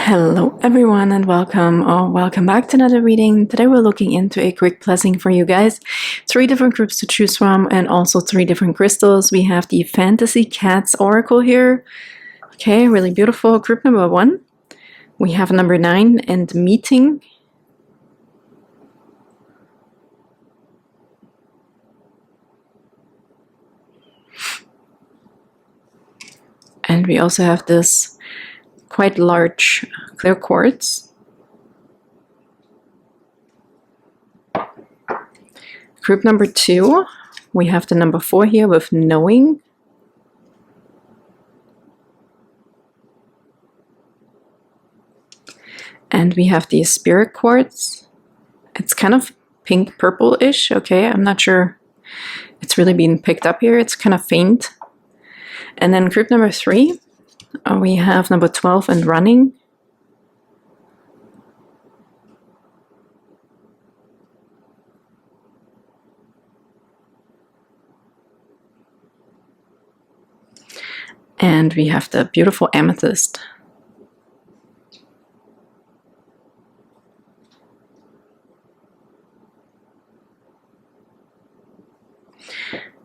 Hello everyone and welcome or welcome back to another reading. Today we're looking into a quick blessing for you guys. 3 different groups to choose from and also 3 different crystals. We have the Fantasy Cats Oracle here. Okay, really beautiful. Group number 1. We have number 9 and Meeting. And we also have this quite large clear quartz. Group number 2, we have the number 4 here with Knowing. And we have the Spirit Quartz. It's kind of pink purple-ish, okay? I'm not sure it's really being picked up here. It's kind of faint. And then group number 3, we have number 12 and Running. And we have the beautiful Amethyst.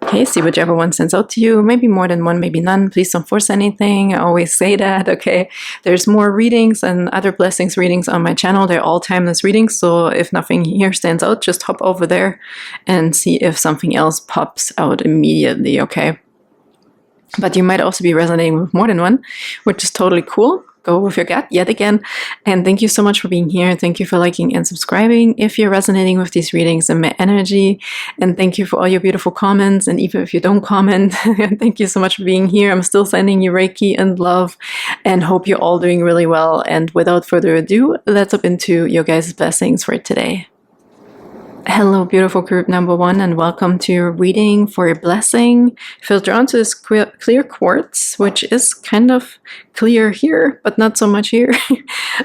Okay, see whichever one stands out to you. Maybe more than one, maybe none. Please don't force anything. I always say that, okay? There's more readings and other blessings readings on my channel. They're all timeless readings, so if nothing here stands out, just hop over there and see if something else pops out immediately, okay? But you might also be resonating with more than one, which is totally cool. Go with your gut yet again. And thank you so much for being here. Thank you for liking and subscribing if you're resonating with these readings and my energy. And thank you for all your beautiful comments. And even if you don't comment, thank you so much for being here. I'm still sending you Reiki and love and hope you're all doing really well. And without further ado, let's hop into your guys' blessings for today. Hello, beautiful group number 1, and welcome to your reading for your blessing. Feel drawn to this clear quartz, which is kind of clear here, but not so much here.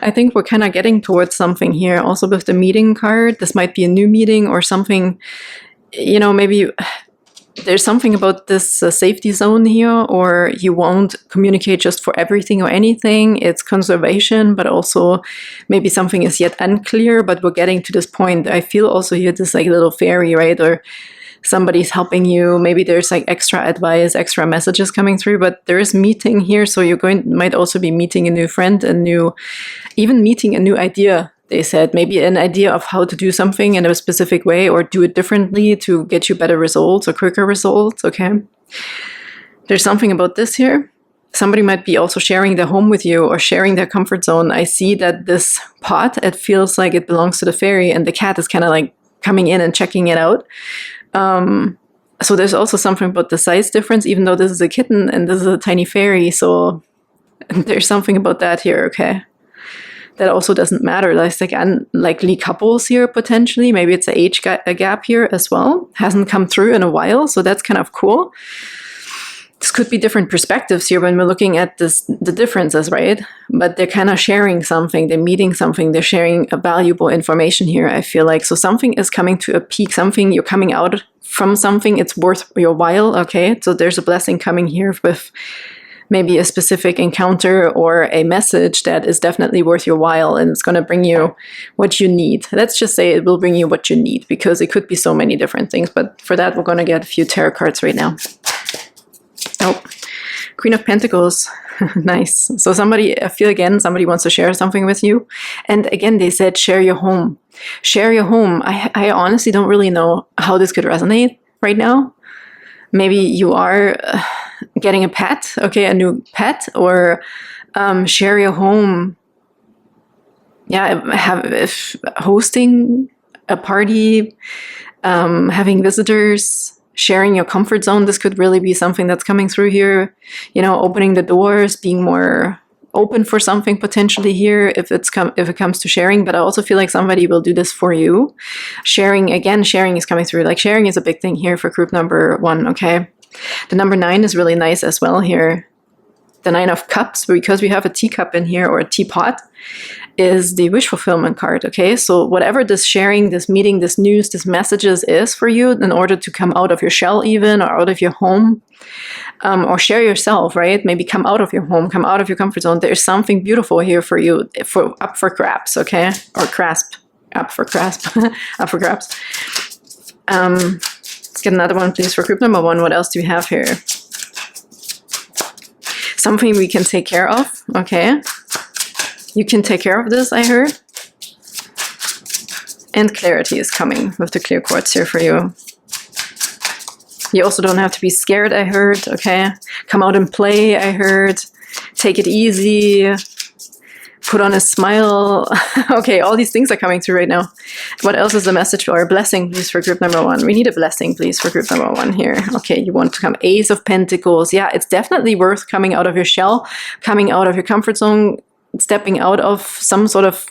I think we're kind of getting towards something here. Also with the meeting card, this might be a new meeting or something, you know, maybe there's something about this safety zone here, or you won't communicate just for everything or anything. It's conservation, but also maybe something is yet unclear, but we're getting to this point. I feel also here this like little fairy, right? Or somebody's helping you. Maybe there's like extra advice, extra messages coming through, but there is meeting here. So you're might also be meeting a new friend, even meeting a new idea. They said maybe an idea of how to do something in a specific way or do it differently to get you better results or quicker results, okay? There's something about this here. Somebody might be also sharing their home with you or sharing their comfort zone. I see that this pot, it feels like it belongs to the fairy and the cat is kind of like coming in and checking it out. So there's also something about the size difference, even though this is a kitten and this is a tiny fairy. So there's something about that here, okay? That also doesn't matter. There's like unlikely couples here potentially. Maybe it's an age gap here as well. Hasn't come through in a while, so that's kind of cool. This could be different perspectives here when we're looking at the differences, right? But they're kind of sharing something. They're meeting something. They're sharing a valuable information here, I feel like. So something is coming to a peak. Something, you're coming out from something. It's worth your while, okay? So there's a blessing coming here with maybe a specific encounter or a message that is definitely worth your while, and it's going to bring you what you need. Let's just say it will bring you what you need, because it could be so many different things. But for that, we're going to get a few tarot cards right now. Oh, Queen of Pentacles. Nice. So I feel again, somebody wants to share something with you. And again, they said, share your home. Share your home. I honestly don't really know how this could resonate right now. Maybe you are getting a pet, okay, a new pet, or share your home. Yeah, hosting a party, having visitors, sharing your comfort zone. This could really be something that's coming through here. You know, opening the doors, being more open for something potentially here if it comes to sharing. But I also feel like somebody will do this for you. Sharing is coming through. Like sharing is a big thing here for group number 1, okay? The number 9 is really nice as well here. The 9 of Cups, because we have a teacup in here, or a teapot, is the wish fulfillment card, okay? So whatever this sharing, this meeting, this news, this messages is for you, in order to come out of your shell even, or out of your home, or share yourself, right? Maybe come out of your home, come out of your comfort zone. There's something beautiful here for you, up for grabs, okay? Or grasp, up for grasp, up for grabs. Let's get another one, please, for group number 1. What else do we have here? Something we can take care of, okay? You can take care of this, I heard. And clarity is coming with the clear quartz here for you. You also don't have to be scared, I heard, okay? Come out and play, I heard. Take it easy. Put on a smile. Okay, all these things are coming through right now. What else is the message for? A blessing, please, for group number 1. We need a blessing, please, for group number 1 here. Okay, you want to come. Ace of Pentacles. Yeah, it's definitely worth coming out of your shell, coming out of your comfort zone, stepping out of some sort of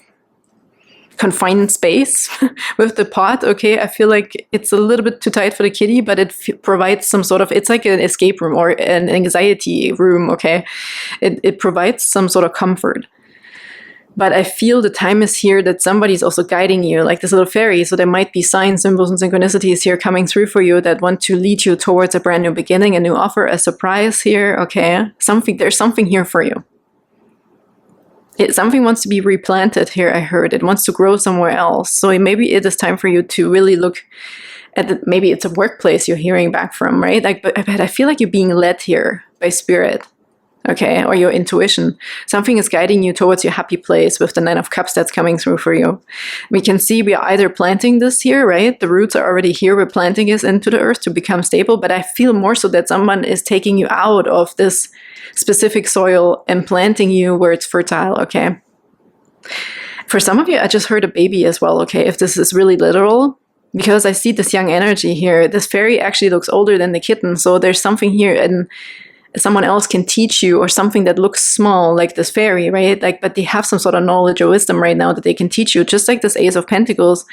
confined space with the pot. Okay, I feel like it's a little bit too tight for the kitty, but it provides some sort of, it's like an escape room or an anxiety room. Okay, it provides some sort of comfort. But I feel the time is here that somebody's also guiding you, like this little fairy. So there might be signs, symbols, and synchronicities here coming through for you that want to lead you towards a brand new beginning, a new offer, a surprise here. Okay, there's something here for you. Something wants to be replanted here, I heard. It wants to grow somewhere else. So maybe it is time for you to really look at maybe it's a workplace you're hearing back from, right? Like, but I feel like you're being led here by spirit, okay, or your intuition. Something is guiding you towards your happy place with the 9 of Cups that's coming through for you. We can see we are either planting this here, right? The roots are already here. We're planting this into the earth to become stable. But I feel more so that someone is taking you out of this specific soil and planting you where it's fertile, okay? For some of you, I just heard a baby as well, okay? If this is really literal, because I see this young energy here. This fairy actually looks older than the kitten, so there's something here and someone else can teach you, or something that looks small like this fairy, right? Like, but they have some sort of knowledge or wisdom right now that they can teach you, just like this Ace of Pentacles.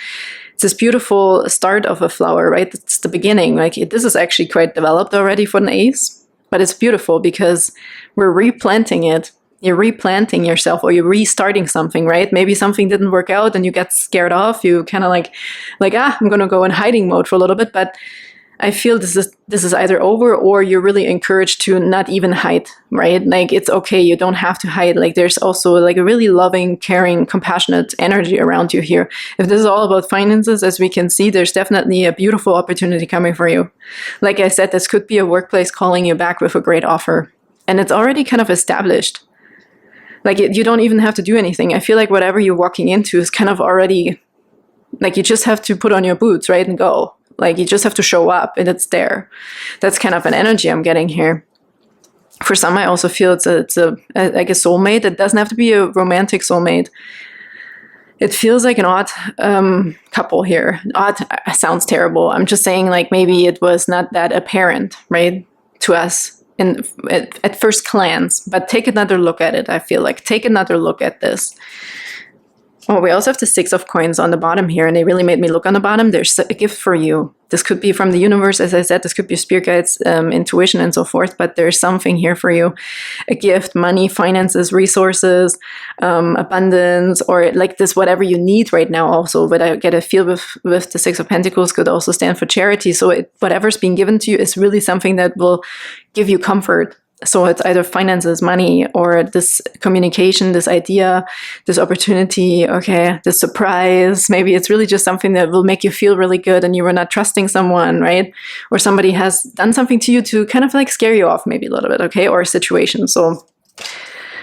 It's this beautiful start of a flower, right? It's the beginning. Like, this is actually quite developed already for an ace. But it's beautiful because we're replanting it. You're replanting yourself, or you're restarting something, right? Maybe something didn't work out and you get scared off. You kind of like, I'm going to go in hiding mode for a little bit. But I feel this is either over, or you're really encouraged to not even hide, right? Like, it's okay. You don't have to hide. Like, there's also like a really loving, caring, compassionate energy around you here. If this is all about finances, as we can see, there's definitely a beautiful opportunity coming for you. Like I said, this could be a workplace calling you back with a great offer. And it's already kind of established. Like, you don't even have to do anything. I feel like whatever you're walking into is kind of already, like, you just have to put on your boots, right? And go. Like, you just have to show up and it's there. That's kind of an energy I'm getting here. For some, I also feel it's like a soulmate. It doesn't have to be a romantic soulmate. It feels like an odd couple here. Odd sounds terrible. I'm just saying, like, maybe it was not that apparent, right, to us at first glance. But take another look at it, I feel like. Take another look at this. Oh, we also have the 6 of Coins on the bottom here, and they really made me look on the bottom. There's a gift for you. This could be from the universe, as I said. This could be spirit guides, intuition, and so forth. But there's something here for you. A gift, money, finances, resources, abundance, or like this, whatever you need right now also. But I get a feel with the 6 of Pentacles could also stand for charity. So whatever's being given to you is really something that will give you comfort. So it's either finances, money, or this communication, this idea, this opportunity, okay, this surprise. Maybe it's really just something that will make you feel really good and you were not trusting someone, right? Or somebody has done something to you to kind of like scare you off maybe a little bit, okay? Or a situation. So,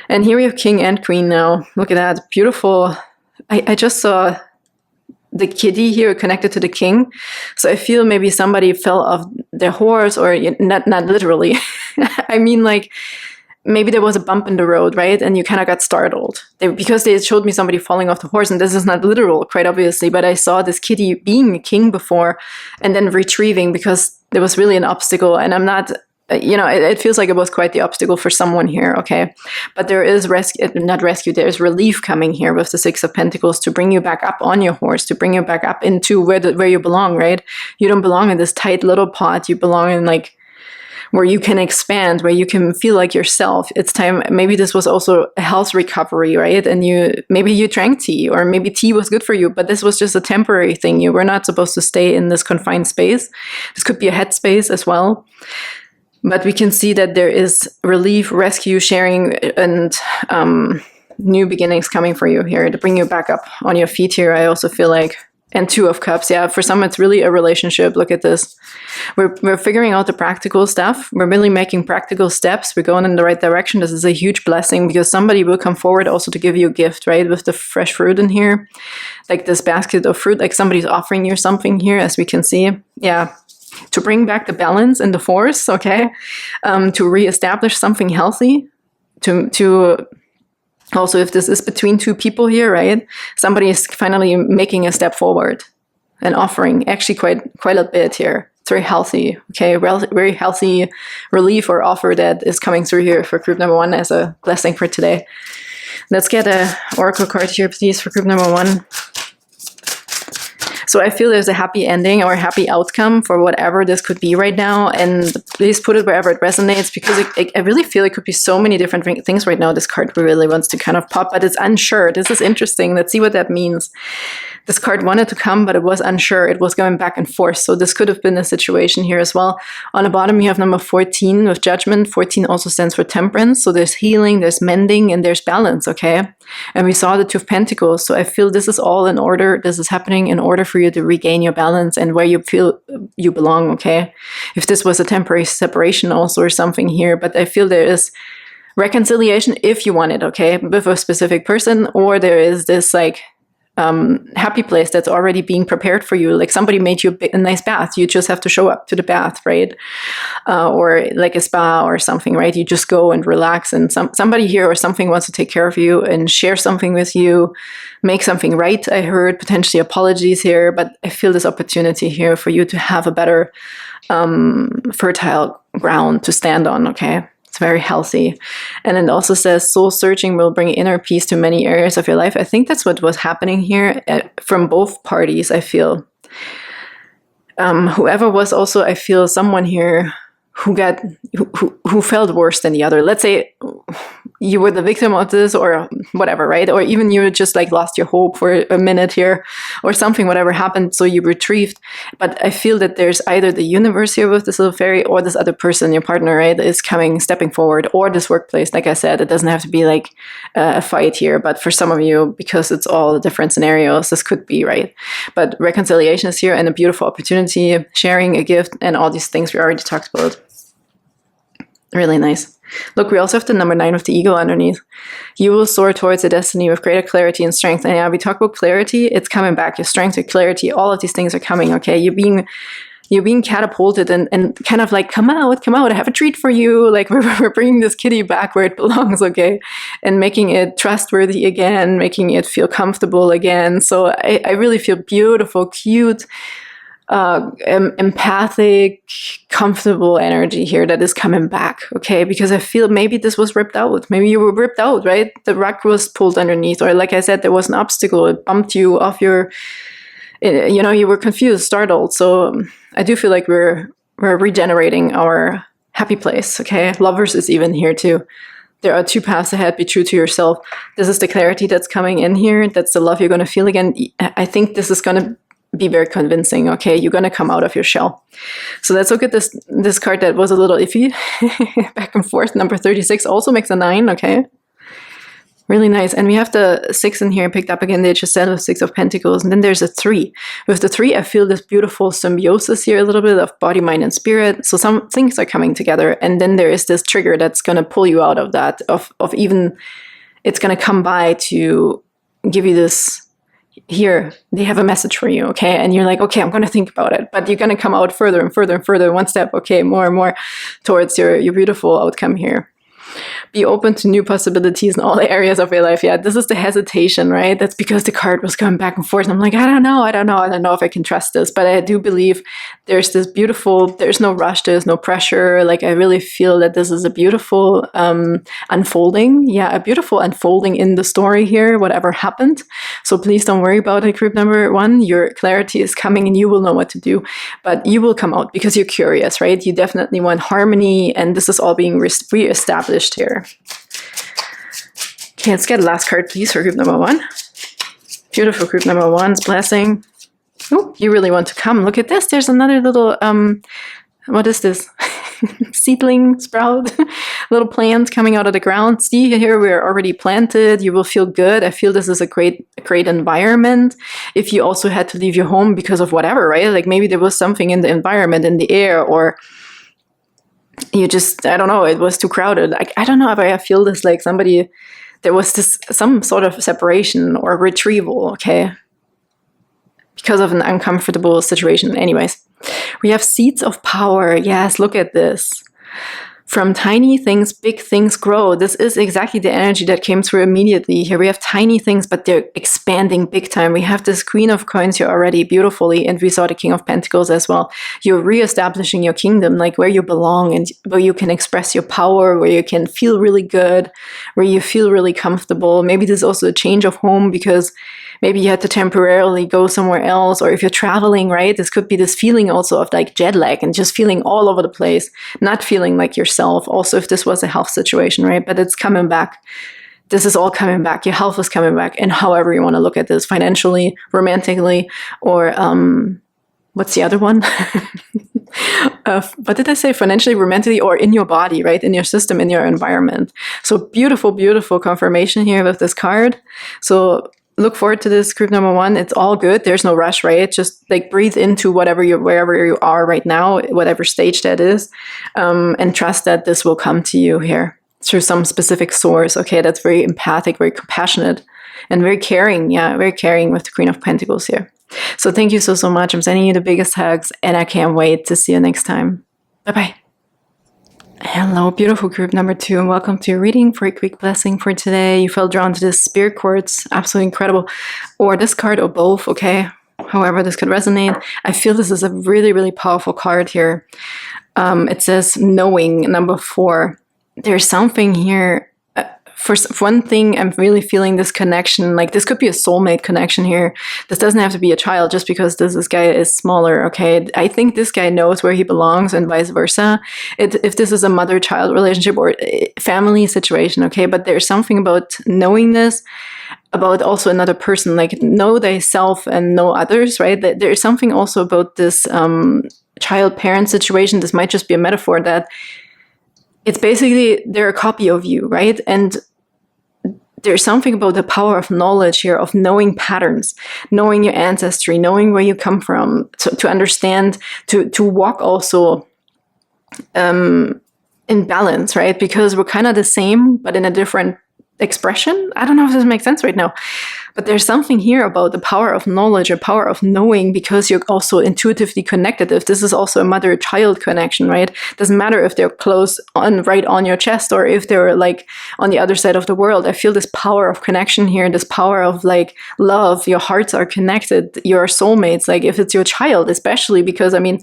and here we have King and Queen now. Look at that. Beautiful. I just saw the kitty here connected to the king. So I feel maybe somebody fell off their horse, or not literally. I mean, like, maybe there was a bump in the road, right? And you kind of got startled. Because they showed me somebody falling off the horse, and this is not literal, quite obviously, but I saw this kitty being a king before and then retrieving because there was really an obstacle. And I'm not, it feels like it was quite the obstacle for someone here, okay? But there is there's relief coming here with the 6 of Pentacles to bring you back up on your horse, to bring you back up into where you belong, right? You don't belong in this tight little pot. You belong in, like, where you can expand, where you can feel like yourself. It's time. Maybe this was also a health recovery, right? And maybe you drank tea, or maybe tea was good for you, but this was just a temporary thing. You were not supposed to stay in this confined space. This could be a headspace as well. But we can see that there is relief, rescue, sharing, and new beginnings coming for you here to bring you back up on your feet here. I also feel like, and Two of Cups. Yeah, for some, it's really a relationship. Look at this. We're figuring out the practical stuff. We're really making practical steps. We're going in the right direction. This is a huge blessing because somebody will come forward also to give you a gift, right? With the fresh fruit in here, like this basket of fruit, like somebody's offering you something here, as we can see. Yeah. To bring back the balance and the force, okay? To reestablish something healthy, to also, if this is between two people here, right? Somebody is finally making a step forward and offering actually quite a bit here. It's very healthy, okay? Very healthy relief or offer that is coming through here for group number 1 as a blessing for today. Let's get an oracle card here, please, for group number 1. So I feel there's a happy ending or a happy outcome for whatever this could be right now. And please put it wherever it resonates, because I really feel it could be so many different things right now. This card really wants to kind of pop, but it's unsure. This is interesting. Let's see what that means. This card wanted to come, but it was unsure. It was going back and forth. So this could have been a situation here as well. On the bottom, you have number 14 with Judgment. 14 also stands for Temperance. So there's healing, there's mending, and there's balance, okay? And we saw the Two of Pentacles. So I feel this is all in order. This is happening in order for you to regain your balance and where you feel you belong, okay? If this was a temporary separation also or something here, but I feel there is reconciliation if you want it, okay? With a specific person, or there is this like happy place that's already being prepared for you. Like somebody made you a nice bath. You just have to show up to the bath, right? Or like a spa or something, right? You just go and relax, and somebody here or something wants to take care of you and share something with you, make something right. I heard potentially apologies here, but I feel this opportunity here for you to have a better fertile ground to stand on, okay? It's very healthy. And it also says soul searching will bring inner peace to many areas of your life. I think that's what was happening here from both parties, I feel. Whoever was also, I feel, someone here who felt worse than the other. Let's say you were the victim of this or whatever, right? Or even you just like lost your hope for a minute here or something, whatever happened, so you retrieved. But I feel that there's either the universe here with this little fairy or this other person, your partner, right, is stepping forward, or this workplace. Like I said, it doesn't have to be like a fight here, but for some of you, because it's all different scenarios, this could be, right? But reconciliation is here and a beautiful opportunity, sharing a gift, and all these things we already talked about. Really nice. Look, we also have the number 9 with the eagle underneath. You will soar towards a destiny with greater clarity and strength. And yeah, we talk about clarity, it's coming back. Your strength, your clarity, all of these things are coming, okay? You're being catapulted and kind of like, come out, I have a treat for you. Like we're bringing this kitty back where it belongs, okay? And making it trustworthy again, making it feel comfortable again. So I really feel beautiful, cute, empathic, comfortable energy here that is coming back, okay? Because I feel maybe this was ripped out. Maybe you were ripped out, right? The rug was pulled underneath, or like I said, there was an obstacle. It bumped you off your, you were confused, startled. So I do feel like we're regenerating our happy place, okay? Lovers is even here too. There are 2 paths ahead. Be true to yourself. This is the clarity that's coming in here. That's the love you're going to feel again. I think this is going to be very convincing, okay? You're going to come out of your shell. So let's look at this card that was a little iffy. Back and forth. Number 36 also makes a 9, okay? Really nice. And we have the 6 in here picked up again. They just said the 6 of Pentacles. And then there's a 3. With the 3, I feel this beautiful symbiosis here, a little bit of body, mind, and spirit. So some things are coming together. And then there is this trigger that's going to pull you out of that, of even, it's going to come by to give you this, here, they have a message for you, okay? And you're like, okay, I'm going to think about it. But you're going to come out further and further and further, one step, okay, more and more towards your beautiful outcome here. Be open to new possibilities in all the areas of your life. Yeah, this is the hesitation, right? That's because the card was going back and forth. I'm like, I don't know if I can trust this. But I do believe there's this beautiful, there's no rush, there's no pressure. Like I really feel that this is a beautiful unfolding. Yeah, a beautiful unfolding in the story here, whatever happened. So please don't worry about it, group number 1. Your clarity is coming and you will know what to do. But you will come out because you're curious, right? You definitely want harmony, and this is all being reestablished here. Okay, let's get the last card, please, for group number 1. Beautiful group number 1's blessing. Oh, you really want to come. Look at this. There's another little, what is this? seedling sprout, little plant coming out of the ground. See here, we're already planted. You will feel good. I feel this is a great environment. If you also had to leave your home because of whatever, right? Like maybe there was something in the environment, in the air, or you just, I don't know, it was too crowded. Like, I don't know if I feel this like somebody, there was this, some sort of separation or retrieval, okay? Because of an uncomfortable situation. Anyways, we have seeds of power. Yes, look at this. From tiny things, big things grow. This is exactly the energy that came through immediately. Here we have tiny things, but they're expanding big time. We have this Queen of Coins here already beautifully, and we saw the King of Pentacles as well. You're reestablishing your kingdom, like where you belong and where you can express your power, where you can feel really good, where you feel really comfortable. Maybe there's also a change of home because maybe you had to temporarily go somewhere else, or if you're traveling, right? This could be this feeling also of like jet lag and just feeling all over the place, not feeling like yourself. Also, if this was a health situation, right? But it's coming back. This is all coming back. Your health is coming back. And however you want to look at this, financially, romantically, or what's the other one? What did I say? Financially, romantically, or in your body, right? In your system, in your environment. So beautiful, beautiful confirmation here with this card. So look forward to this group number one. It's all good. There's no rush, right? Just like breathe into wherever you are right now, whatever stage that is, and trust that this will come to you here through some specific source. Okay, that's very empathic, very compassionate, and very caring. Yeah, very caring with the Queen of Pentacles here. So thank you so, so much. I'm sending you the biggest hugs, and I can't wait to see you next time. Bye-bye. Hello, beautiful group number two, and welcome to your reading for a quick blessing for today. You felt drawn to this Spirit Quartz, absolutely incredible, or this card, or both, okay? However this could resonate. I feel this is a really, really powerful card here. It says knowing, number 4. There's something here. For one thing, I'm really feeling this connection. Like this could be a soulmate connection here. This doesn't have to be a child just because this guy is smaller, okay? I think this guy knows where he belongs and vice versa. If this is a mother-child relationship or family situation, okay? But there's something about knowing this, about also another person, like know thyself and know others, right? There's something also about this child-parent situation. This might just be a metaphor that it's basically they're a copy of you, right? And there's something about the power of knowledge here, of knowing patterns, knowing your ancestry, knowing where you come from, to understand, to walk also in balance, right? Because we're kind of the same, but in a different expression. I don't know if this makes sense right now, but there's something here about the power of knowledge or power of knowing, because you're also intuitively connected. If this is also a mother-child connection, right? Doesn't matter if they're close on, right on your chest, or if they're like on the other side of the world. I feel this power of connection here, this power of like love. Your hearts are connected. Your soulmates, like if it's your child, especially because I mean,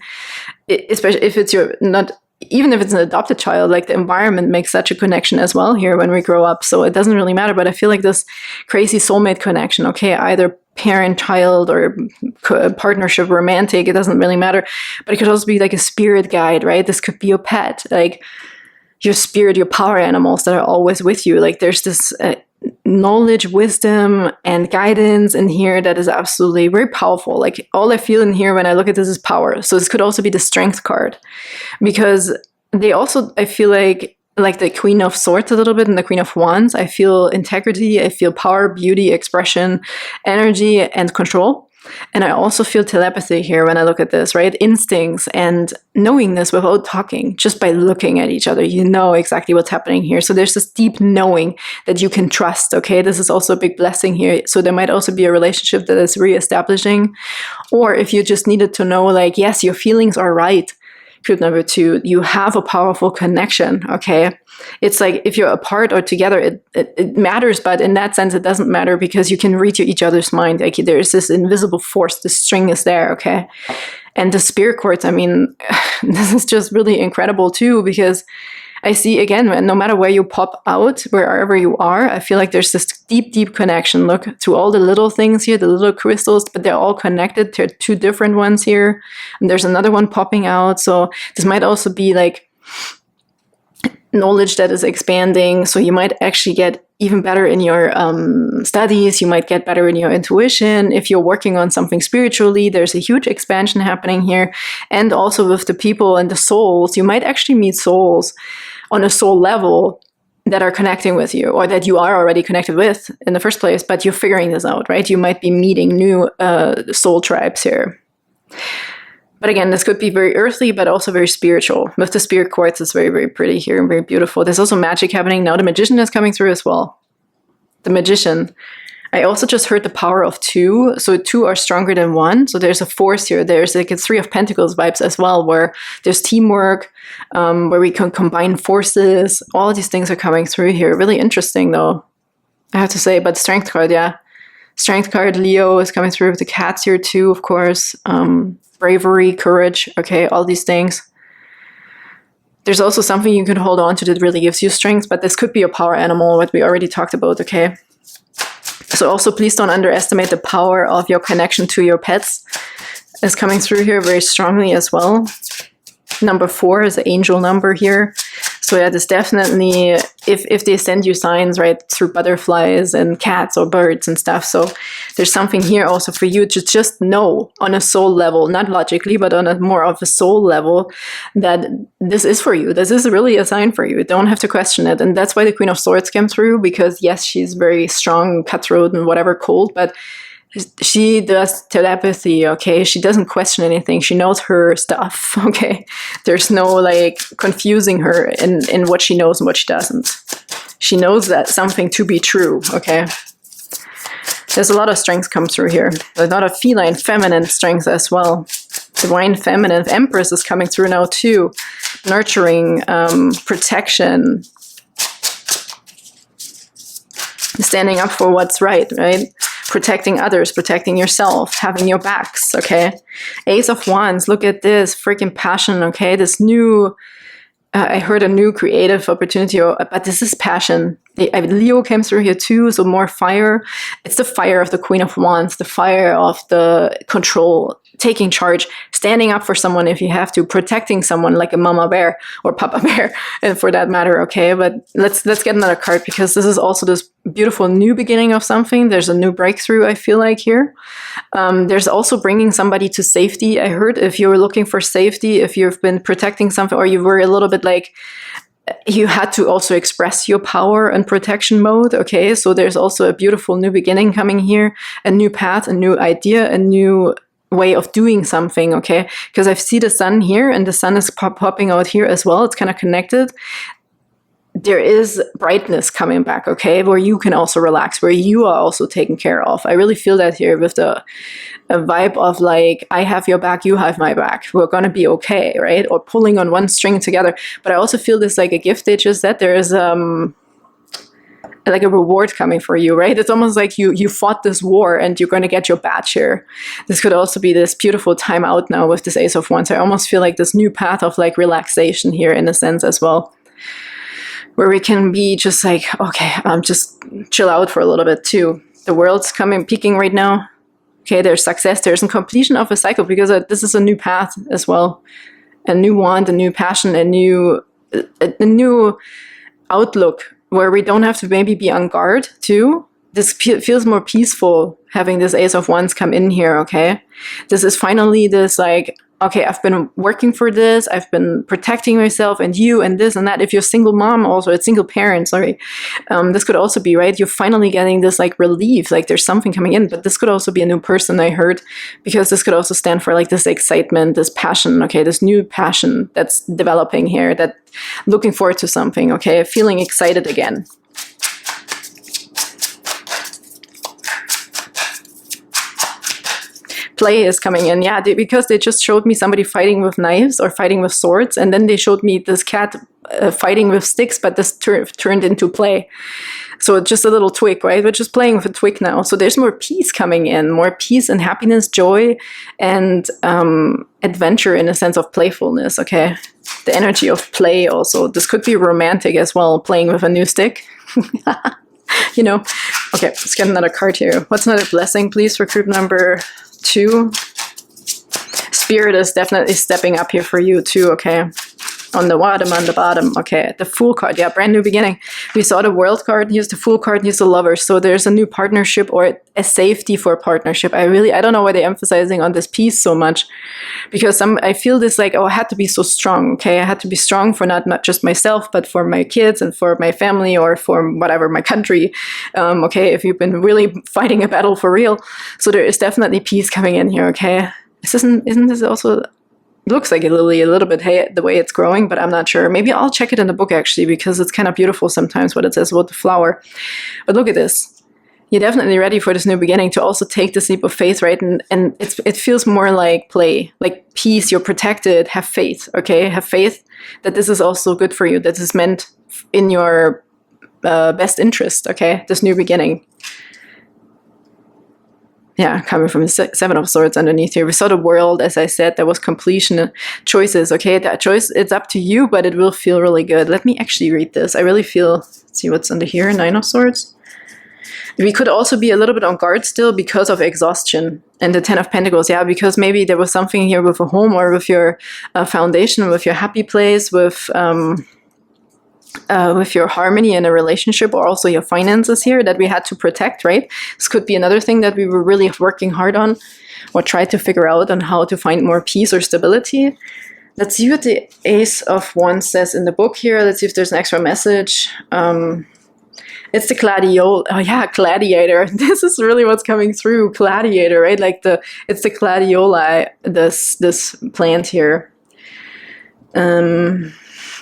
especially if it's your not. Even if it's an adopted child, like the environment makes such a connection as well here when we grow up. So it doesn't really matter, but I feel like this crazy soulmate connection, okay, either parent, child, or partnership, romantic, it doesn't really matter. But it could also be like a spirit guide, right? This could be your pet, like your spirit, your power animals that are always with you. Like there's this knowledge, wisdom, and guidance in here that is absolutely very powerful. Like all I feel in here when I look at this is power. So this could also be the Strength card, because they also, I feel like the Queen of Swords a little bit and the Queen of Wands, I feel integrity, I feel power, beauty, expression, energy, and control. And I also feel telepathy here when I look at this, right? Instincts and knowing this without talking, just by looking at each other, you know exactly what's happening here. So there's this deep knowing that you can trust, okay? This is also a big blessing here. So there might also be a relationship that is reestablishing. Or if you just needed to know, like, yes, your feelings are right. Group number 2, you have a powerful connection, okay? It's like if you're apart or together, it matters, but in that sense, it doesn't matter because you can read each other's mind. Like there's this invisible force, the string is there, okay? And the Spirit Quartz, I mean, this is just really incredible too, because I see, again, no matter where you pop out, wherever you are, I feel like there's this deep, deep connection. Look to all the little things here, the little crystals, but they're all connected. There are 2 different ones here, and there's another one popping out. So this might also be like knowledge that is expanding. So you might actually get even better in your studies. You might get better in your intuition. If you're working on something spiritually, there's a huge expansion happening here. And also with the people and the souls, you might actually meet souls on a soul level that are connecting with you, or that you are already connected with in the first place, but you're figuring this out, right? You might be meeting new soul tribes here. But again, this could be very earthly, but also very spiritual. With the spirit quartz, it's very, very pretty here and very beautiful. There's also magic happening. Now the magician is coming through as well. The magician. I also just heard the power of 2. So 2 are stronger than 1. So there's a force here. There's like a 3 of Pentacles vibes as well, where there's teamwork, where we can combine forces. All of these things are coming through here. Really interesting though, I have to say. But strength card, yeah. Strength card, Leo is coming through with the cats here too, of course. Bravery, courage, okay, all these things. There's also something you can hold on to that really gives you strength, but this could be a power animal, what we already talked about, okay? So also please don't underestimate the power of your connection to your pets. Is coming through here very strongly as well. Number 4 is an angel number here. So yeah, this definitely, if they send you signs, right, through butterflies and cats or birds and stuff. So there's something here also for you to just know on a soul level, not logically, but on a more of a soul level, that this is for you. This is really a sign for you. You don't have to question it. And that's why the Queen of Swords came through, because yes, she's very strong, cutthroat and whatever, cold, but she does telepathy, okay? She doesn't question anything. She knows her stuff, okay? There's no like confusing her in what she knows and what she doesn't. She knows that something to be true, okay? There's a lot of strength comes through here. A lot of feline, feminine strength as well. Divine feminine. Empress is coming through now too. Nurturing, protection. Standing up for what's right? Protecting others, protecting yourself, having your backs, okay? Ace of Wands, look at this, freaking passion, okay? This new, I heard a new creative opportunity, but this is passion. Leo came through here too, so more fire. It's the fire of the Queen of Wands, the fire of the control, taking charge, standing up for someone if you have to, protecting someone like a mama bear or papa bear, and for that matter, okay? But let's get another card, because this is also this beautiful new beginning of something. There's a new breakthrough, I feel like, here. There's also bringing somebody to safety. I heard if you're looking for safety, if you've been protecting something, or you were a little bit like, you had to also express your power and protection mode, okay? So there's also a beautiful new beginning coming here, a new path, a new idea, a new way of doing something, okay? Because I see the sun here, and the sun is popping out here as well. It's kind of connected. There is brightness coming back, okay? Where you can also relax, where you are also taken care of. I really feel that here with a vibe of like, I have your back, you have my back. We're going to be okay, right? Or pulling on one string together. But I also feel this like a gift they just said. There is like a reward coming for you, right? It's almost like you fought this war and you're going to get your badge here. This could also be this beautiful time out now with this Ace of Wands. I almost feel like this new path of like relaxation here in a sense as well, where we can be just like, okay, just chill out for a little bit too. The world's peaking right now. Okay, there's success. There's a completion of a cycle, because this is a new path as well. A new wand, a new passion, a new outlook, where we don't have to maybe be on guard too. This feels more peaceful having this Ace of Wands come in here, okay? This is finally this like, okay, I've been working for this, I've been protecting myself and you and this and that. If you're a single mom also, a single parent, sorry, this could also be, right? You're finally getting this like relief, like there's something coming in, but this could also be a new person, I heard, because this could also stand for like this excitement, this passion, okay? This new passion that's developing here, that looking forward to something, okay? Feeling excited again. Play is coming in, yeah, because they just showed me somebody fighting with knives or fighting with swords, and then they showed me this cat fighting with sticks, but this turned into play. So just a little twig, right? We're just playing with a twig now. So there's more peace coming in, more peace and happiness, joy, and adventure in a sense of playfulness, okay? The energy of play also. This could be romantic as well, playing with a new stick. You know? Okay, let's get another card here. What's another blessing, please, for group number 2? Spirit is definitely stepping up here for you too, okay? On the bottom, okay, the Fool card, yeah, brand new beginning. We saw the World card, here's the Fool card, here's the Lover. So there's a new partnership or a safety for a partnership. I don't know why they're emphasizing on this piece so much, because I feel this like, oh, I had to be so strong, okay? I had to be strong for not just myself, but for my kids and for my family or for whatever, my country, okay, if you've been really fighting a battle for real. So there is definitely peace coming in here, okay? Isn't this also... looks like a lily a little bit, hey, the way it's growing, but I'm not sure. Maybe I'll check it in the book actually, because it's kind of beautiful sometimes what it says about the flower. But look at this. You're definitely ready for this new beginning to also take this leap of faith, right? And it feels more like play, like peace, you're protected, have faith, okay? Have faith that this is also good for you, that this is meant in your best interest, okay? This new beginning. Yeah, coming from the Seven of Swords underneath here. We saw the World, as I said, there was completion, choices, okay? That choice, it's up to you, but it will feel really good. Let me actually read this. I really feel, let's see what's under here, Nine of Swords. We could also be a little bit on guard still because of exhaustion. And the Ten of Pentacles, yeah, because maybe there was something here with a home or with your foundation, with your happy place, with your harmony in a relationship, or also your finances here that we had to protect, right? This could be another thing that we were really working hard on or tried to figure out on how to find more peace or stability. Let's see what the Ace of Wands says in the book here. Let's see if there's an extra message. It's the gladiator. Oh yeah, gladiator. This is really what's coming through. Gladiator, right? Like it's the gladioli, this plant here.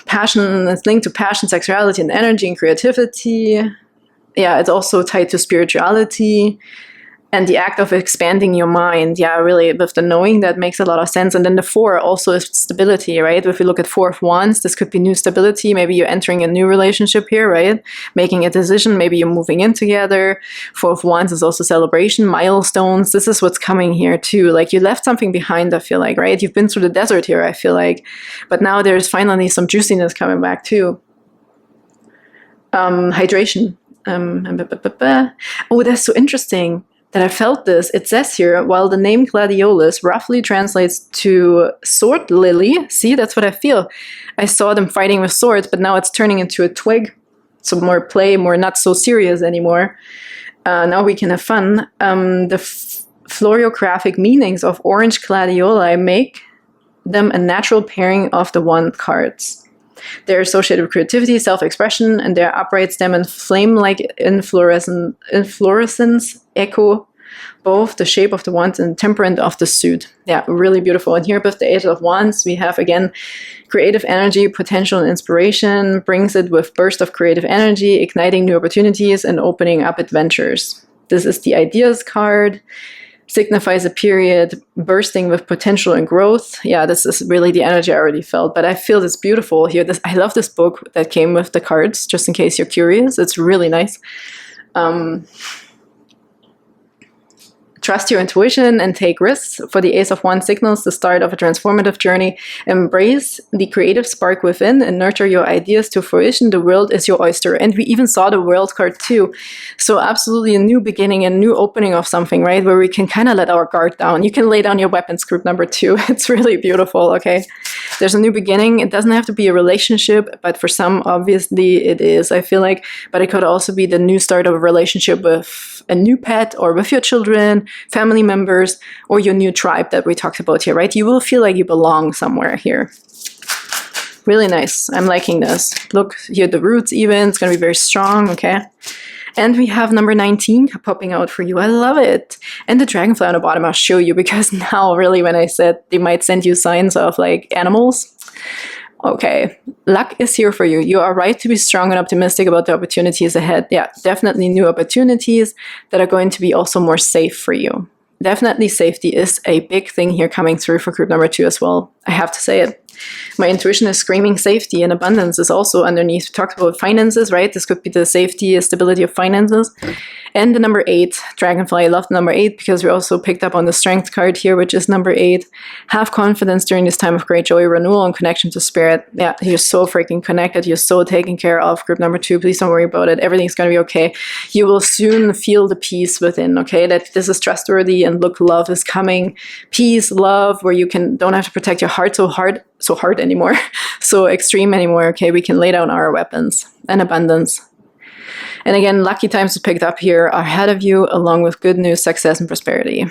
Passion, it's linked to passion, sexuality, and energy and creativity. Yeah, it's also tied to spirituality and the act of expanding your mind. Yeah, really, with the knowing, that makes a lot of sense. And then the Four also is stability, right? If we look at Four of Wands, this could be new stability. Maybe you're entering a new relationship here, right? Making a decision, maybe you're moving in together. Four of Wands is also celebration, milestones. This is what's coming here too. Like you left something behind, I feel like, right? You've been through the desert here, I feel like. But now there's finally some juiciness coming back too. Hydration. Oh, that's so interesting that I felt this. It says here, while the name gladiolus roughly translates to sword lily, see, that's what I feel. I saw them fighting with swords, but now it's turning into a twig. So more play, more not so serious anymore. Now we can have fun. The florographic meanings of orange gladioli make them a natural pairing of the wand cards. They're associated with creativity, self-expression, and their upright stem and flame-like inflorescence echo both the shape of the wand and temperament of the suit. Yeah, really beautiful. And here with the Eight of Wands, we have, again, creative energy, potential, and inspiration, brings it with burst of creative energy, igniting new opportunities, and opening up adventures. This is the Ideas card. Signifies a period bursting with potential and growth. Yeah, this is really the energy I already felt, but I feel this beautiful here. I love this book that came with the cards, just in case you're curious. It's really nice. Trust your intuition and take risks. For the Ace of Wands signals the start of a transformative journey. Embrace the creative spark within and nurture your ideas to fruition. The world is your oyster. And we even saw the World card too. So absolutely a new beginning, a new opening of something, right? Where we can kind of let our guard down. You can lay down your weapons, group number 2. It's really beautiful, okay? There's a new beginning. It doesn't have to be a relationship, but for some, obviously it is, I feel like. But it could also be the new start of a relationship with a new pet or with your children, family members, or your new tribe that we talked about here, right? You will feel like you belong somewhere here. Really nice. I'm liking this. Look here, the roots even. It's going to be very strong, okay? And we have number 19 popping out for you. I love it. And the dragonfly on the bottom I'll show you, because now really when I said they might send you signs of like animals, okay, luck is here for you. You are right to be strong and optimistic about the opportunities ahead. Yeah, definitely new opportunities that are going to be also more safe for you. Definitely safety is a big thing here coming through for group number 2 as well. I have to say it. My intuition is screaming safety, and abundance is also underneath. We talked about finances, right? This could be the safety, stability of finances. And the number 8, Dragonfly. I love the number 8 because we also picked up on the Strength card here, which is number 8. Have confidence during this time of great joy, renewal, and connection to spirit. Yeah, you're so freaking connected. You're so taken care of. Group number 2, please don't worry about it. Everything's going to be okay. You will soon feel the peace within, okay? That this is trustworthy, and look, love is coming. Peace, love, where you don't have to protect your heart so hard so hard anymore, so extreme anymore, okay? We can lay down our weapons and abundance. And again, lucky times is picked up here are ahead of you, along with good news, success, and prosperity.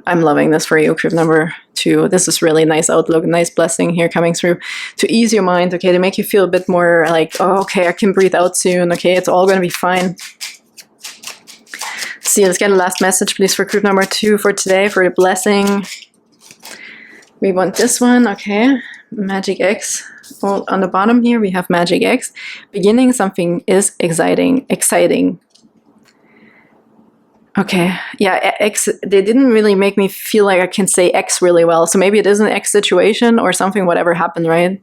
I'm loving this for you, group number 2. This is really nice outlook, nice blessing here coming through to ease your mind, okay, to make you feel a bit more like, oh, okay, I can breathe out soon, okay, it's all going to be fine. See, let's get a last message, please, for group number 2 for today, for the blessing. We want this one, okay, Magic X. Well, on the bottom here, we have Magic X. Beginning something is exciting. Okay, yeah, X, they didn't really make me feel like I can say X really well. So maybe it is an X situation or something, whatever happened, right?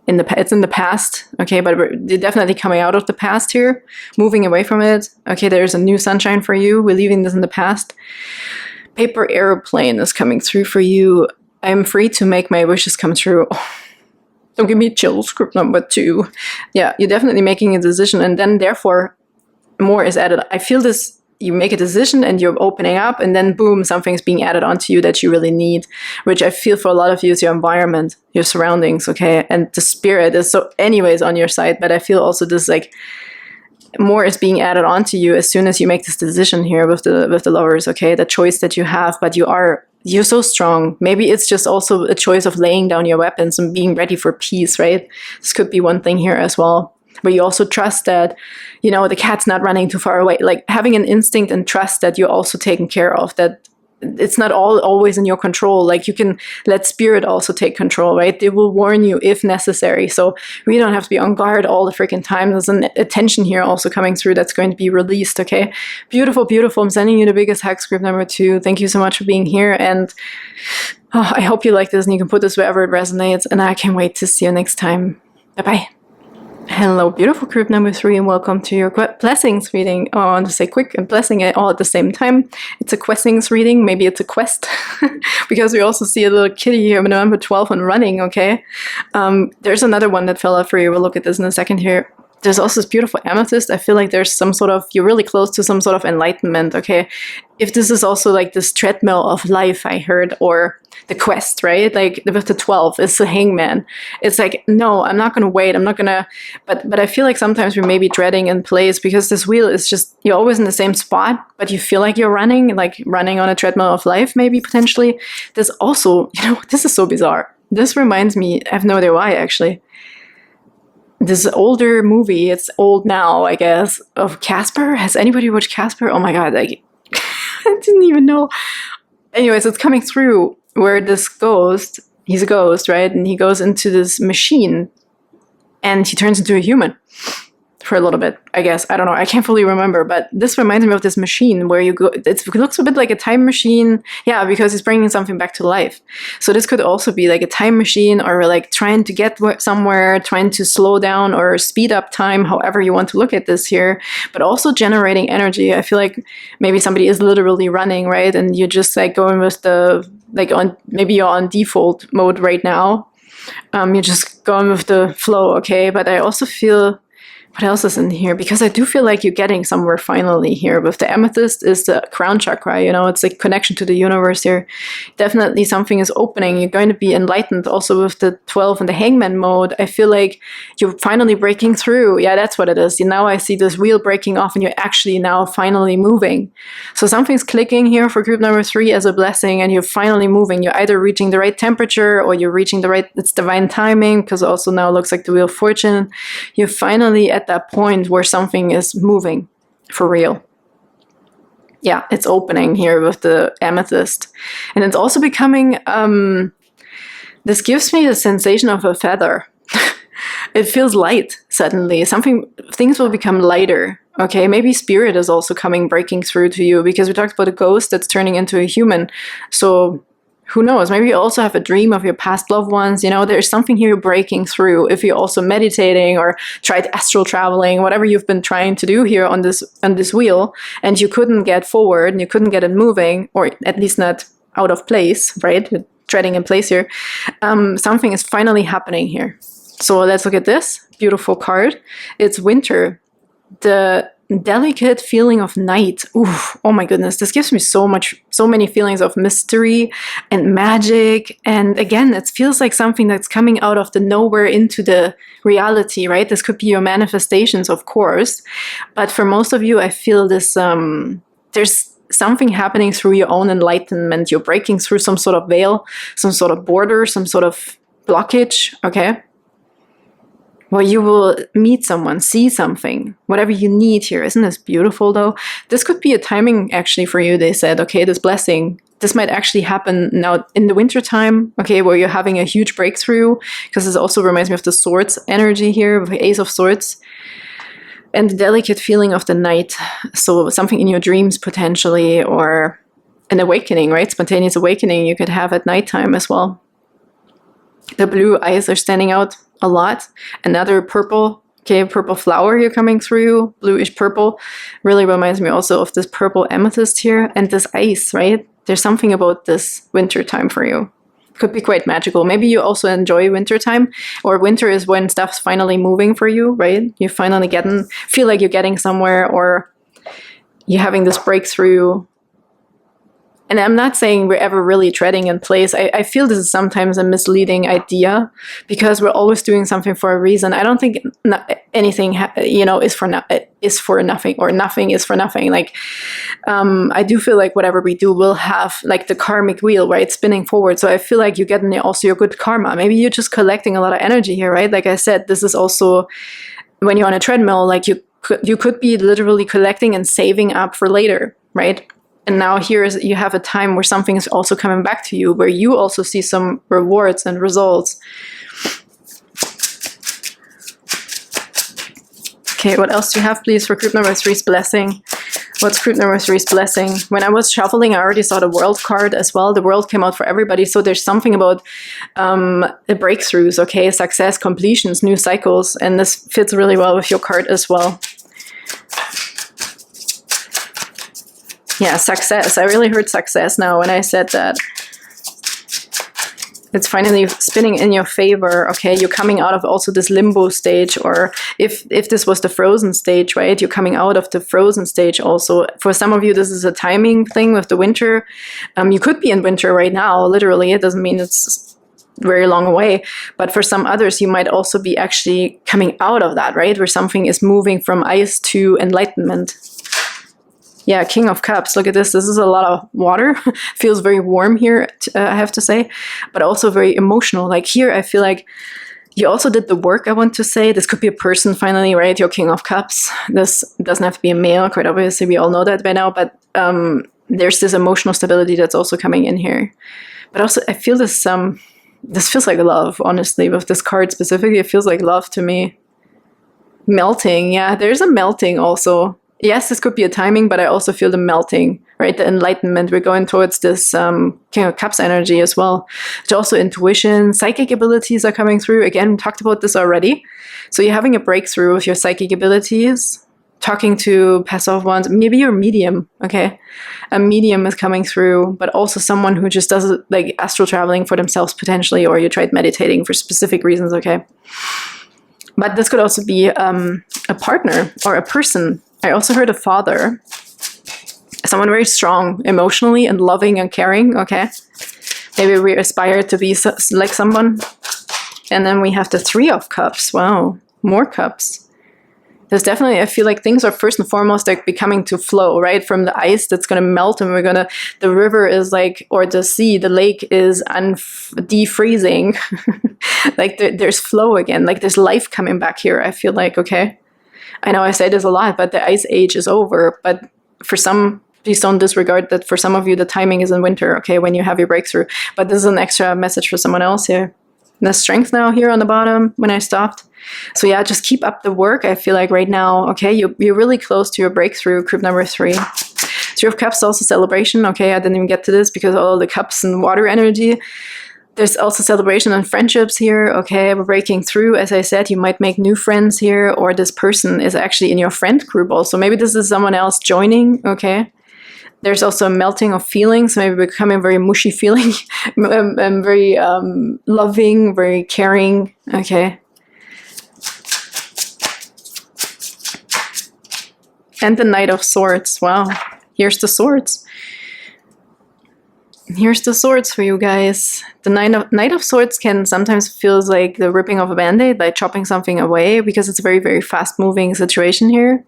It's in the past, okay, but they're definitely coming out of the past here, moving away from it. Okay, there's a new sunshine for you. We're leaving this in the past. Paper airplane is coming through for you. I'm free to make my wishes come true. Oh, don't give me chills, group number 2. Yeah, you're definitely making a decision, and then therefore more is added. I feel this. You make a decision and you're opening up, and then boom, something's being added onto you that you really need, which I feel for a lot of you is your environment, your surroundings, okay? And the spirit is so anyways on your side, but I feel also this like more is being added onto you as soon as you make this decision here with the lovers, okay? The choice that you have, but you're so strong. Maybe it's just also a choice of laying down your weapons and being ready for peace, right? This could be one thing here as well. But you also trust that, you know, the cat's not running too far away. Like having an instinct and trust that you're also taken care of, that it's not always in your control. Like you can let spirit also take control, right? They will warn you if necessary. So we don't have to be on guard all the freaking time. There's an attention here also coming through that's going to be released, okay? Beautiful, beautiful. I'm sending you the biggest hugs, group number 2. Thank you so much for being here. And I hope you like this and you can put this wherever it resonates. And I can't wait to see you next time. Bye-bye. Hello, beautiful group number 3, and welcome to your blessings reading. Oh, I want to say quick and blessing all at the same time. It's a questings reading. Maybe it's a quest because we also see a little kitty here, number 12 and running, okay? There's another one that fell out for you. We'll look at this in a second here. There's also this beautiful amethyst. I feel like there's some sort of, you're really close to some sort of enlightenment, okay? If this is also like this treadmill of life, I heard, or the quest, right? Like with the 12, it's the hangman. It's like, no, I'm not going to wait. I'm not going to, but I feel like sometimes we may be dreading in place because this wheel is just, you're always in the same spot, but you feel like you're running on a treadmill of life, maybe potentially. There's also, you know, this is so bizarre. This reminds me, I have no idea why actually. This older movie, it's old now, I guess, of Casper. Has anybody watched Casper? Oh my God, like, I didn't even know. Anyways, it's coming through where this ghost, he's a ghost, right? And he goes into this machine and he turns into a human for a little bit, I guess. I don't know. I can't fully remember, but this reminds me of this machine where you go, it looks a bit like a time machine. Yeah, because it's bringing something back to life. So this could also be like a time machine or like trying to get somewhere, trying to slow down or speed up time, however you want to look at this here, but also generating energy. I feel like maybe somebody is literally running, right? And you're just like going with maybe you're on default mode right now. You're just going with the flow, okay? But I also feel, what else is in here? Because I do feel like you're getting somewhere finally here. With the amethyst is the crown chakra, you know, it's a connection to the universe here. Definitely something is opening. You're going to be enlightened also with the 12 and the hangman mode. I feel like you're finally breaking through. Yeah, that's what it is. Now I see this wheel breaking off and you're actually now finally moving. So something's clicking here for group number 3 as a blessing and you're finally moving. You're either reaching the right temperature or you're reaching the right, it's divine timing, because also now it looks like the wheel of fortune. You're finally at that point where something is moving for real. Yeah, it's opening here with the amethyst. And it's also becoming, this gives me the sensation of a feather. It feels light suddenly. Things will become lighter. Okay, maybe spirit is also breaking through to you, because we talked about a ghost that's turning into a human. So who knows? Maybe you also have a dream of your past loved ones. You know, there's something here breaking through. If you're also meditating or tried astral traveling, whatever you've been trying to do here on this wheel, and you couldn't get forward and you couldn't get it moving, or at least not out of place, right? You're treading in place here. Something is finally happening here. So let's look at this beautiful card. It's winter. The delicate feeling of night. Ooh, oh my goodness, this gives me so many feelings of mystery and magic. And again, it feels like something that's coming out of the nowhere into the reality, right? This could be your manifestations, of course. But for most of you, I feel this, there's something happening through your own enlightenment. You're breaking through some sort of veil, some sort of border, some sort of blockage, okay? Well, you will meet someone, see something, whatever you need here. Isn't this beautiful, though? This could be a timing, actually, for you. They said, okay, this blessing, this might actually happen now in the winter time, okay, where you're having a huge breakthrough, because this also reminds me of the Swords energy here, with the Ace of Swords, and the delicate feeling of the night. So something in your dreams, potentially, or an awakening, right? Spontaneous awakening you could have at nighttime as well. The blue eyes are standing out a lot. Another purple, okay, purple flower here coming through, bluish purple. Really reminds me also of this purple amethyst here, and this ice, right? There's something about this winter time for you. Could be quite magical. Maybe you also enjoy winter time, or winter is when stuff's finally moving for you, right? You finally feel like you're getting somewhere, or you're having this breakthrough. And I'm not saying we're ever really treading in place. I feel this is sometimes a misleading idea, because we're always doing something for a reason. I don't think anything, is for nothing, or nothing is for nothing. Like, I do feel like whatever we do will have like the karmic wheel, right, spinning forward. So I feel like you get also your good karma. Maybe you're just collecting a lot of energy here, right? Like I said, this is also when you're on a treadmill, like you could be literally collecting and saving up for later, right? And now you have a time where something is also coming back to you, where you also see some rewards and results. Okay, what else do you have, please, for group number 3's blessing? What's group number 3's blessing? When I was shuffling, I already saw the World card as well. The World came out for everybody. So there's something about the breakthroughs, okay? Success, completions, new cycles. And this fits really well with your card as well. Yeah, success. I really heard success now when I said that. It's finally spinning in your favor, okay? You're coming out of also this limbo stage, or if this was the frozen stage, right? You're coming out of the frozen stage also. For some of you, this is a timing thing with the winter. You could be in winter right now, literally. It doesn't mean it's very long away. But for some others, you might also be actually coming out of that, right? Where something is moving from ice to enlightenment. Yeah, King of Cups. Look at this. This is a lot of water. Feels very warm here, I have to say, but also very emotional. Like here, I feel like you also did the work, I want to say. This could be a person finally, right? Your King of Cups. This doesn't have to be a male, quite obviously. We all know that by now, but there's this emotional stability that's also coming in here. But also, I feel this feels like love, honestly. With this card specifically, it feels like love to me. Melting. Yeah, there's a melting also. Yes, this could be a timing, but I also feel the melting, right? The enlightenment. We're going towards this King of Cups energy as well. It's also intuition, psychic abilities are coming through. Again, we talked about this already. So you're having a breakthrough with your psychic abilities, talking to past off ones. Maybe you're a medium, okay? A medium is coming through, but also someone who just does like astral traveling for themselves potentially, or you tried meditating for specific reasons, okay? But this could also be a partner or a person. I also heard a father, someone very strong emotionally and loving and caring, okay? Maybe we aspire to be like someone. And then we have the 3 of Cups. Wow, more cups. There's definitely, I feel like things are first and foremost like becoming to flow, right? From the ice that's going to melt, and the river is like, or the sea, the lake is defreezing. Like there's flow again, like there's life coming back here, I feel like, okay? I know I say this a lot, but the ice age is over. But for some, please don't disregard that for some of you, the timing is in winter, okay, when you have your breakthrough. But this is an extra message for someone else here. And the strength now here on the bottom when I stopped. So yeah, just keep up the work. I feel like right now, okay, you're really close to your breakthrough, group number 3. 3 of Cups, also celebration. Okay, I didn't even get to this because all the cups and water energy. There's also celebration and friendships here. Okay, we're breaking through. As I said, you might make new friends here, or this person is actually in your friend group also. Maybe this is someone else joining, okay? There's also a melting of feelings, maybe becoming very mushy feeling, and very loving, very caring, okay? And the Knight of Swords. Wow. Here's the swords. Here's the swords for you guys. The Knight of Swords can sometimes feels like the ripping of a band-aid, like chopping something away, because it's a very, very fast-moving situation here.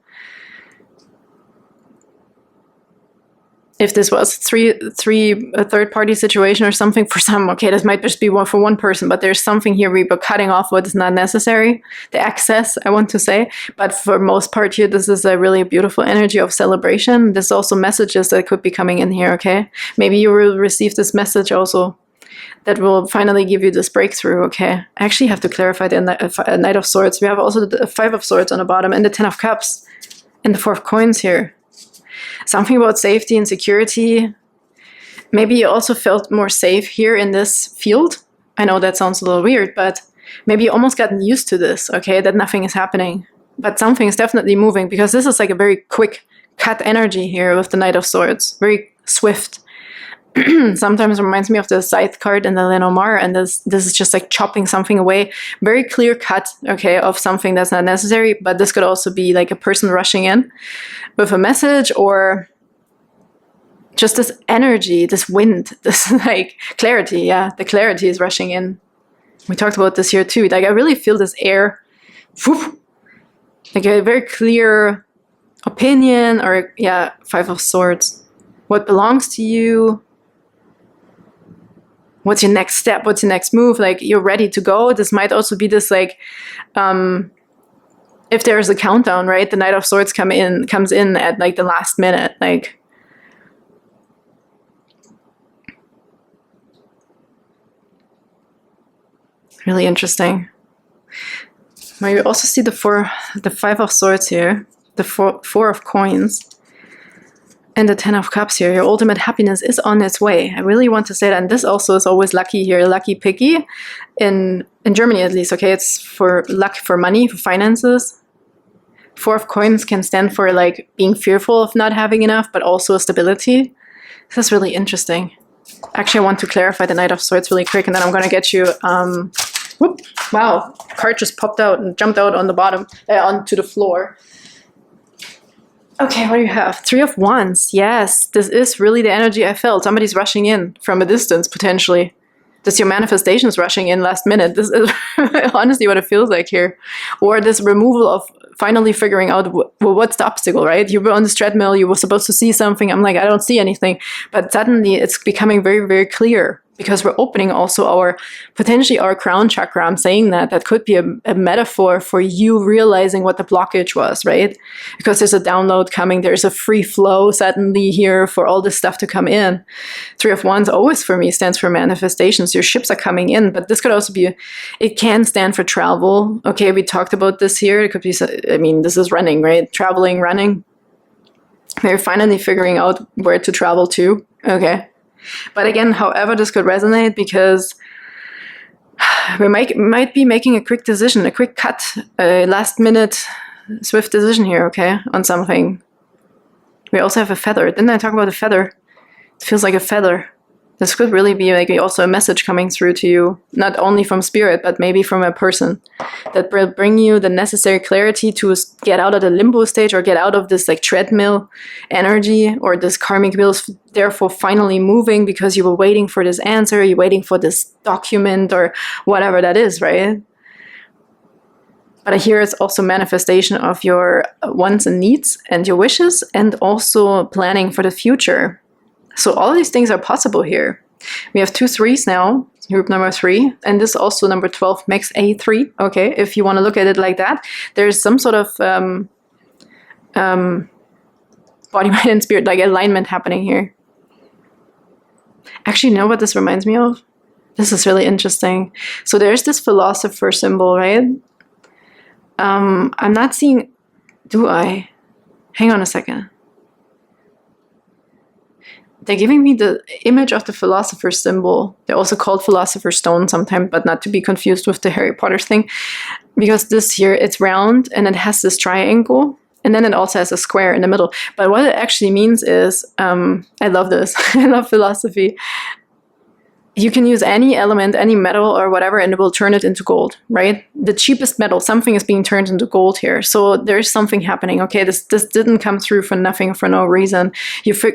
If this was a third-party situation or something for some, okay, this might just be one for one person, but there's something here we're cutting off what is not necessary, the excess, I want to say. But for most part here, this is a really beautiful energy of celebration. There's also messages that could be coming in here, okay? Maybe you will receive this message also that will finally give you this breakthrough, okay? I actually have to clarify the Knight of Swords. We have also the Five of Swords on the bottom and the Ten of Cups and the Four of Coins here. Something about safety and security. Maybe you also felt more safe here in this field. I know that sounds a little weird, but maybe you almost gotten used to this, okay, that nothing is happening. But something is definitely moving, because this is like a very quick cut energy here with the Knight of Swords. Very swift. Sometimes reminds me of the Scythe card in the Lenormand, and this is just like chopping something away. Very clear cut, okay, of something that's not necessary, but this could also be like a person rushing in with a message, or just this energy, this wind, this like clarity, yeah, the clarity is rushing in. We talked about this here too. Like I really feel this air, whoop, like a very clear opinion, or yeah, Five of Swords. What belongs to you? What's your next step? What's your next move? Like you're ready to go. This might also be this like, if there's a countdown, right? The Knight of Swords comes in at like the last minute, like. Really interesting. Now you also see the Five of Swords here, the Four of Coins. And the Ten of Cups here. Your ultimate happiness is on its way. I really want to say that. And this also is always lucky here, lucky picky. In Germany at least, okay? It's for luck, for money, for finances. Four of Coins can stand for like being fearful of not having enough, but also stability. This is really interesting. Actually, I want to clarify the Knight of Swords really quick, and then I'm going to get you... whoop, wow, card just popped out and jumped out on the bottom, onto the floor. Okay, what do you have? Three of Wands. Yes, this is really the energy I felt. Somebody's rushing in from a distance, potentially. This your manifestations rushing in last minute. This is honestly what it feels like here. Or this removal of finally figuring out, well, what's the obstacle, right? You were on this treadmill, you were supposed to see something. I'm like, I don't see anything. But suddenly it's becoming very, very clear. Because we're opening also potentially our crown chakra. I'm saying that could be a metaphor for you realizing what the blockage was, right? Because there's a download coming, there's a free flow suddenly here for all this stuff to come in. Three of Wands always for me stands for manifestations. Your ships are coming in, but this could also be, it can stand for travel. Okay, we talked about this here. It could be, I mean, this is running, right? Traveling, running. We're finally figuring out where to travel to. Okay. But again, however this could resonate, because we might be making a quick decision, a quick cut, a last minute swift decision here, okay, on something. We also have a feather. Didn't I talk about a feather? It feels like a feather. This could really be like also a message coming through to you, not only from spirit, but maybe from a person that will bring you the necessary clarity to get out of the limbo stage, or get out of this like treadmill energy, or this karmic wheels therefore finally moving because you were waiting for this answer, you're waiting for this document or whatever that is, right? But here it's also manifestation of your wants and needs and your wishes, and also planning for the future. So all of these things are possible here. We have 2 3s now, group number 3, and this also number 12 makes a 3. Okay, if you want to look at it like that, there's some sort of body, mind, and spirit, like alignment happening here. Actually, you know what this reminds me of? This is really interesting. So there's this philosopher symbol, right? I'm not seeing, do I? Hang on a second. They're giving me the image of the philosopher symbol. They're also called philosopher's stone sometimes, but not to be confused with the Harry Potter thing. Because this here, it's round and it has this triangle. And then it also has a square in the middle. But what it actually means is, I love this. I love philosophy. you can use any element, any metal or whatever, and it will turn it into gold, right? The cheapest metal, something is being turned into gold here. So there's something happening. Okay, this didn't come through for nothing, for no reason.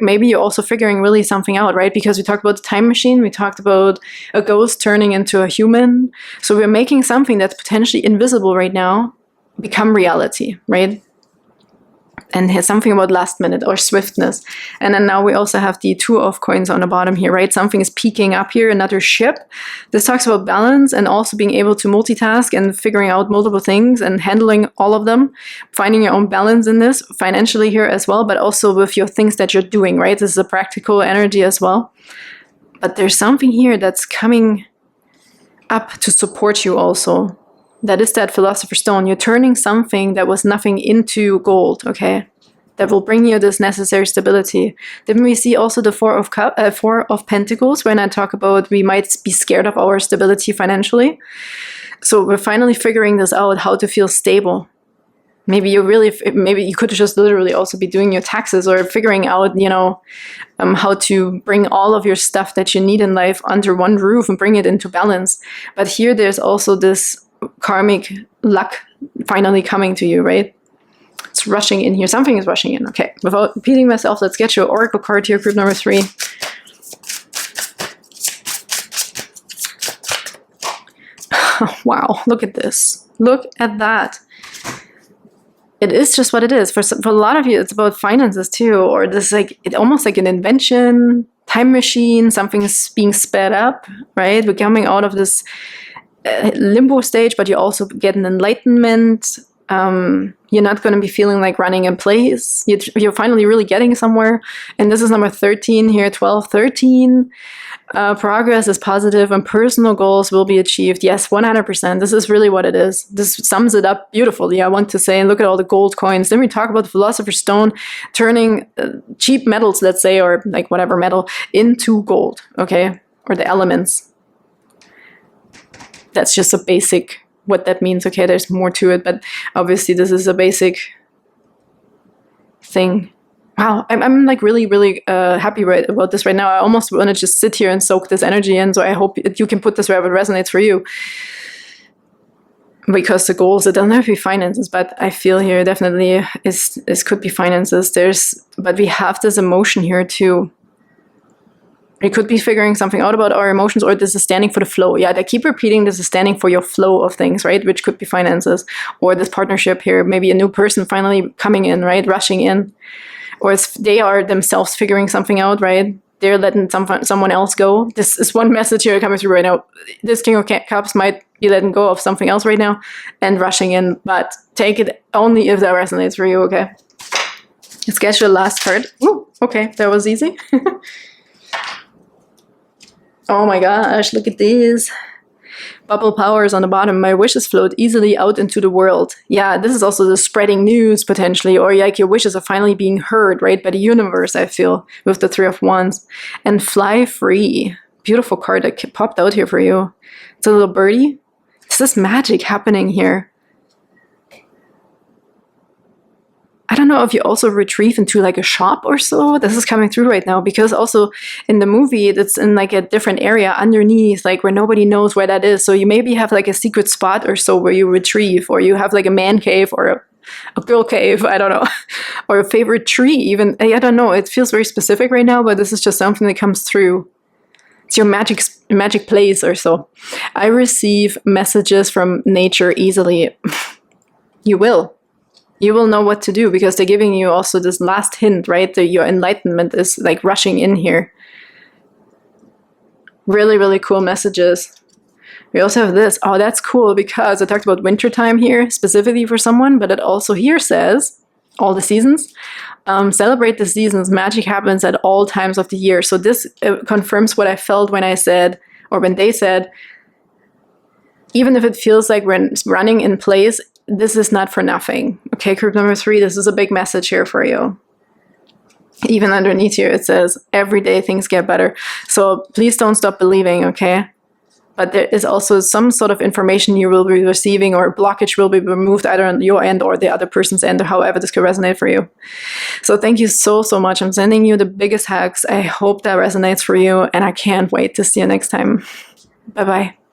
Maybe you're also figuring really something out, right? Because we talked about the time machine, we talked about a ghost turning into a human. So we're making something that's potentially invisible right now become reality, right? And here's something about last minute or swiftness. And then now we also have the 2 of coins on the bottom here, right? Something is peeking up here, another ship. This talks about balance and also being able to multitask and figuring out multiple things and handling all of them, finding your own balance in this financially here as well, but also with your things that you're doing, right? This is a practical energy as well. But there's something here that's coming up to support you also. That is that Philosopher's Stone. You're turning something that was nothing into gold, okay? That will bring you this necessary stability. Then we see also the 4 of Pentacles when I talk about we might be scared of our stability financially. So we're finally figuring this out, how to feel stable. Maybe you could just literally also be doing your taxes or figuring out, you know, how to bring all of your stuff that you need in life under one roof and bring it into balance. But here there's also this karmic luck finally coming to you, right? It's rushing in here. Something is rushing in. Okay, without repeating myself, let's get your oracle card here, group number 3. Wow, look at this. Look at that. It is just what it is. For a lot of you, it's about finances too, or this like almost like an invention, time machine, something's being sped up, right? We're coming out of this limbo stage, but you also get an enlightenment. You're not going to be feeling like running in place. You're finally really getting somewhere. And this is number 13 here, 12, 13. Progress is positive and personal goals will be achieved. Yes, 100%. This is really what it is. This sums it up beautifully, I want to say. And look at all the gold coins. Then we talk about the Philosopher's Stone turning cheap metals, let's say, or like whatever metal, into gold, okay? Or the elements. That's just a basic, what that means. Okay, there's more to it, but obviously this is a basic thing. Wow, I'm like really, really happy about this right now. I almost want to just sit here and soak this energy in, so I hope you can put this wherever it resonates for you. Because the goals, it doesn't have to be finances, but I feel here definitely this could be finances. But we have this emotion here too. We could be figuring something out about our emotions, or this is standing for the flow. Yeah, they keep repeating this is standing for your flow of things, right? Which could be finances, or this partnership here, maybe a new person finally coming in, right? Rushing in. Or if they are themselves figuring something out, right? They're letting someone else go. This is one message here coming through right now. This King of Cups might be letting go of something else right now and rushing in, but take it only if that resonates for you, okay? Let's get your last card. Ooh, okay, that was easy. Oh my gosh, look at this. Bubble powers on the bottom. My wishes float easily out into the world. Yeah, this is also the spreading news potentially, or like your wishes are finally being heard, right, by the universe, I feel, with the 3 of Wands. And fly free. Beautiful card that popped out here for you. It's a little birdie. This is magic happening here. I don't know if you also retrieve into like a shop or so. This is coming through right now, because also in the movie, it's in like a different area underneath, like where nobody knows where that is. So you maybe have like a secret spot or so where you retrieve, or you have like a man cave or a girl cave, I don't know, or a favorite tree even. I don't know. It feels very specific right now, but this is just something that comes through. It's your magic place or so. I receive messages from nature easily. You will. You will know what to do, because they're giving you also this last hint, right? That your enlightenment is like rushing in here. Really, really cool messages. We also have this. Oh, that's cool, because I talked about wintertime here specifically for someone, but it also here says all the seasons. Celebrate the seasons. Magic happens at all times of the year. So this confirms what I felt when I said, or when they said, even if it feels like we're running in place, this is not for nothing. Okay, group number 3, this is a big message here for you. Even underneath here, it says, every day things get better. So please don't stop believing, okay? but there is also some sort of information you will be receiving, or blockage will be removed either on your end or the other person's end, or however this could resonate for you. So thank you so much. I'm sending you the biggest hugs. I hope that resonates for you, and I can't wait to see you next time. Bye-bye.